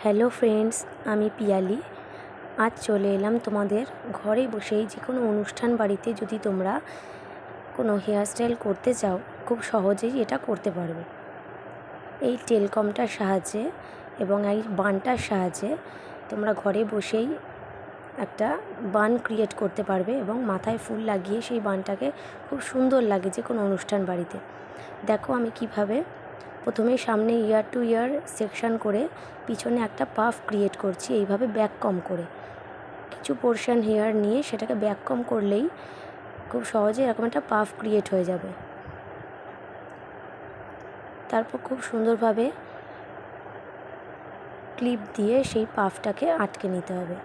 Hello friends, আমি পিয়ালি। আজ চলে এলাম তোমাদের ঘরে বসেই যে কোনো অনুষ্ঠান বাড়িতে যদি তোমরা কোনো হেয়ারস্টাইল করতে চাও, খুব সহজেই এটা করতে পারবে। এই টেলকমটার সাহায্যে এবং এই বানটার সাহায্যে তোমরা ঘরে বসেই একটা বান ক্রিয়েট করতে পারবে এবং মাথায় ফুল লাগিয়ে সেই বানটাকে খুব সুন্দর লাগে যে কোনো অনুষ্ঠান বাড়িতে। দেখো আমি কিভাবে প্রথমে সামনে ইয়ার টু ইয়ার সেকশন করে পিছনে একটা পাফ ক্রিয়েট করছি, এইভাবে ব্যাক কম করে কিছু পোর্শন হেয়ার নিয়ে সেটাকে ব্যাক কম করলেই খুব সহজে এরকম একটা পাফ ক্রিয়েট হয়ে যাবে। তারপর খুব সুন্দরভাবে ক্লিপ দিয়ে সেই পাফটাকে আটকে নিতে হবে।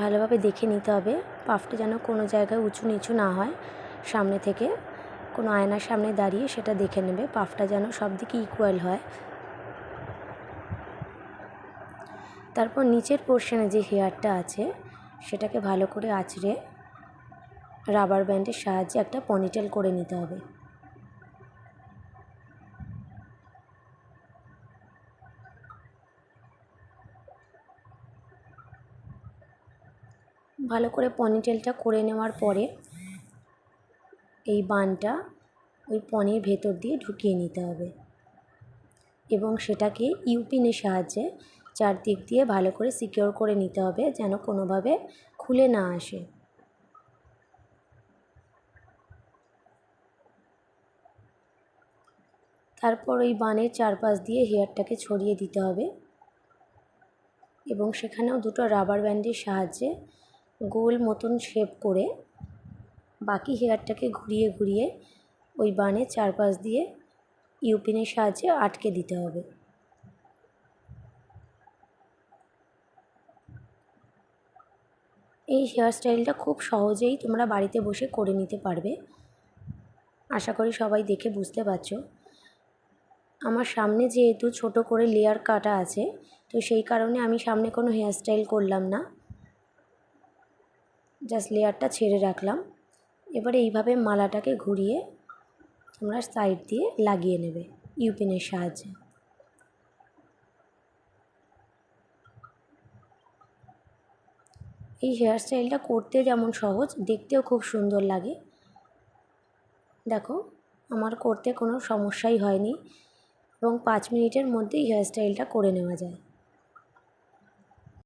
ভালোভাবে দেখে নিতে হবে পাফটা যেন কোনো জায়গায় উঁচু নিচু না হয়। সামনে থেকে কোনো আয়নার সামনে দাঁড়িয়ে সেটা দেখে নেবে পাফটা যেন সব দিকে ইকুয়াল হয়। তারপর নিচের পোর্শনে যে হেয়ারটা আছে সেটাকে ভালো করে আঁচড়ে রাবার ব্যান্ডের সাহায্যে একটা পনিটেল করে নিতে হবে। ভালো করে পনিটেলটা করে নেওয়ার পরে এই বানটা ওই পনির ভেতর দিয়ে ঢুকিয়ে নিতে হবে এবং সেটাকে ইউপিনের সাহায্যে চারদিক দিয়ে ভালো করে সিকিওর করে নিতে হবে যেন কোনোভাবে খুলে না আসে। তারপর ওই বানের চারপাশ দিয়ে হেয়ারটাকে ছড়িয়ে দিতে হবে এবং সেখানেও দুটো রাবার ব্যান্ডের সাহায্যে গোল মতন শেপ করে বাকি হেয়ারটাকে ঘুরিয়ে ঘুরিয়ে ওই বানের চারপাশ দিয়ে ইউপিনের সাহায্যে আটকে দিতে হবে। এই হেয়ারস্টাইলটা খুব সহজেই তোমরা বাড়িতে বসে করে নিতে পারবে। আশা করি সবাই দেখে বুঝতে পারছো। আমার সামনে যেহেতু ছোট করে লেয়ার কাটা আছে, তো সেই কারণে আমি সামনে কোনো হেয়ারস্টাইল করলাম না, জাস্ট লেয়ারটা ছেড়ে রাখলাম। এবারে এইভাবে মালাটাকে ঘুরিয়ে তোমরা সাইড দিয়ে লাগিয়ে নেবে ইউপিনের সাহায্যে। এই হেয়ারস্টাইলটা করতে যেমন সহজ, দেখতেও খুব সুন্দর লাগে। দেখো আমার করতে কোনো সমস্যাই হয়নি এবং 5 মিনিটের মধ্যেই হেয়ারস্টাইলটা করে নেওয়া যায়।